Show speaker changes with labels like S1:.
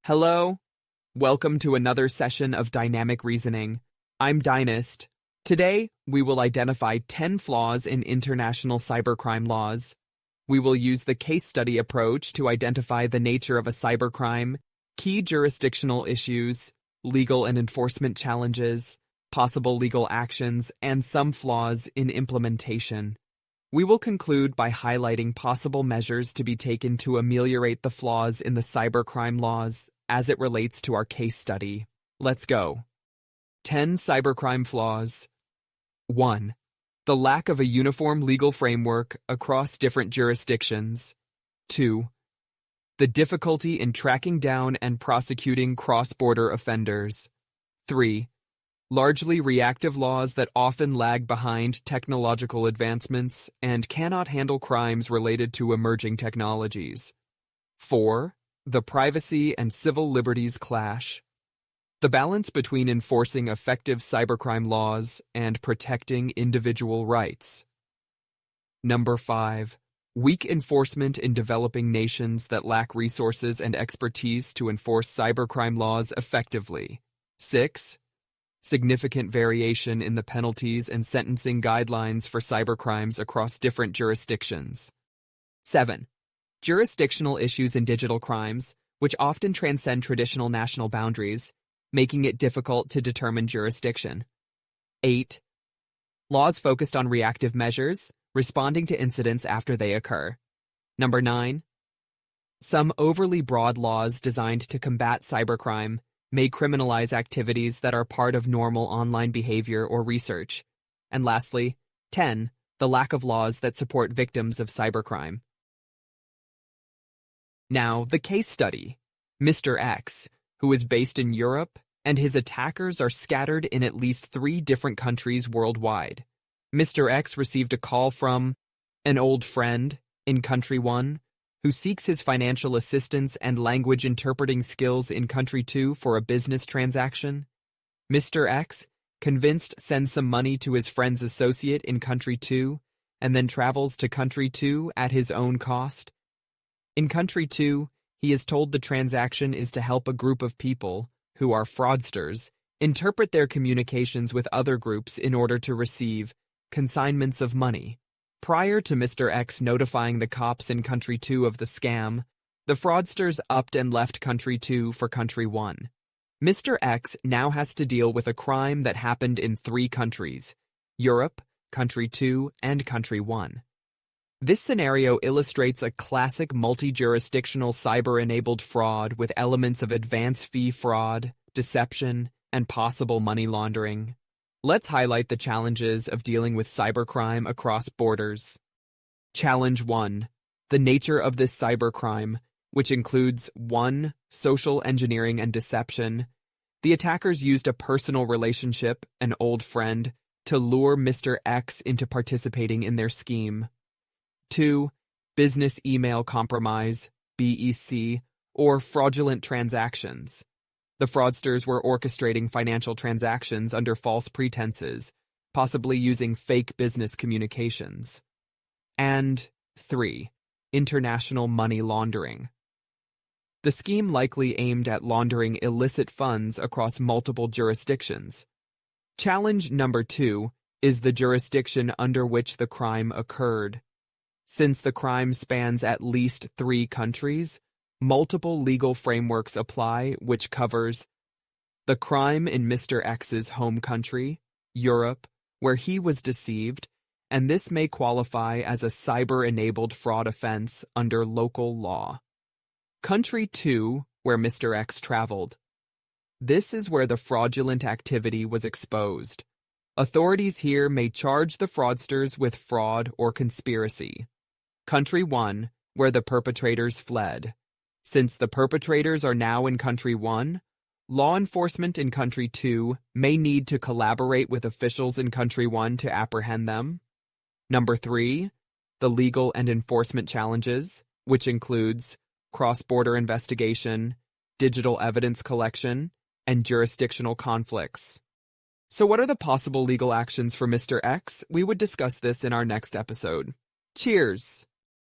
S1: Hello, welcome to another session of Dynamic Reasoning. I'm Dynast. Today, we will identify 10 flaws in international cybercrime laws. We will use the case study approach to identify the nature of a cybercrime, key jurisdictional issues, legal and enforcement challenges, possible legal actions, and some flaws in implementation. We will conclude by highlighting possible measures to be taken to ameliorate the flaws in the cybercrime laws as it relates to our case study. Let's go. 10 cybercrime flaws. 1. The lack of a uniform legal framework across different jurisdictions. 2. The difficulty in tracking down and prosecuting cross-border offenders. 3. Largely reactive laws that often lag behind technological advancements and cannot handle crimes related to emerging technologies. 4. The privacy and civil liberties clash. The balance between enforcing effective cybercrime laws and protecting individual rights. 5. Weak enforcement in developing nations that lack resources and expertise to enforce cybercrime laws effectively. 6. Significant variation in the penalties and sentencing guidelines for cybercrimes across different jurisdictions. 7. Jurisdictional issues in digital crimes, which often transcend traditional national boundaries, making it difficult to determine jurisdiction. 8. Laws focused on reactive measures, responding to incidents after they occur. 9. Some overly broad laws designed to combat cybercrime may criminalize activities that are part of normal online behavior or research. And lastly, 10. The lack of laws that support victims of cybercrime. Now, the case study. Mr. X, who is based in Europe, and his attackers are scattered in at least 3 different countries worldwide. Mr. X received a call from an old friend in Country 1, who seeks his financial assistance and language interpreting skills in Country 2 for a business transaction. Mr. X, convinced, sends some money to his friend's associate in Country 2, and then travels to Country 2 at his own cost. In Country 2, he is told the transaction is to help a group of people, who are fraudsters, interpret their communications with other groups in order to receive consignments of money. Prior to Mr. X notifying the cops in Country 2 of the scam, the fraudsters upped and left Country 2 for Country 1. Mr. X now has to deal with a crime that happened in 3 countries: Europe, Country 2, and Country 1. This scenario illustrates a classic multi-jurisdictional cyber-enabled fraud with elements of advance fee fraud, deception, and possible money laundering. Let's highlight the challenges of dealing with cybercrime across borders. Challenge 1. The nature of this cybercrime, which includes 1. Social engineering and deception. The attackers used a personal relationship, an old friend, to lure Mr. X into participating in their scheme. 2. Business email compromise, BEC, or fraudulent transactions. The fraudsters were orchestrating financial transactions under false pretenses, possibly using fake business communications. And 3. International money laundering. The scheme likely aimed at laundering illicit funds across multiple jurisdictions. Challenge number 2 is the jurisdiction under which the crime occurred. Since the crime spans at least 3 countries, multiple legal frameworks apply, which covers the crime in Mr. X's home country, Europe, where he was deceived, and this may qualify as a cyber-enabled fraud offense under local law. Country 2, where Mr. X traveled. This is where the fraudulent activity was exposed. Authorities here may charge the fraudsters with fraud or conspiracy. Country 1, where the perpetrators fled. Since the perpetrators are now in Country 1, law enforcement in Country 2 may need to collaborate with officials in Country 1 to apprehend them. 3. The legal and enforcement challenges, which includes cross-border investigation, digital evidence collection, and jurisdictional conflicts. So what are the possible legal actions for Mr. X? We would discuss this in our next episode. Cheers!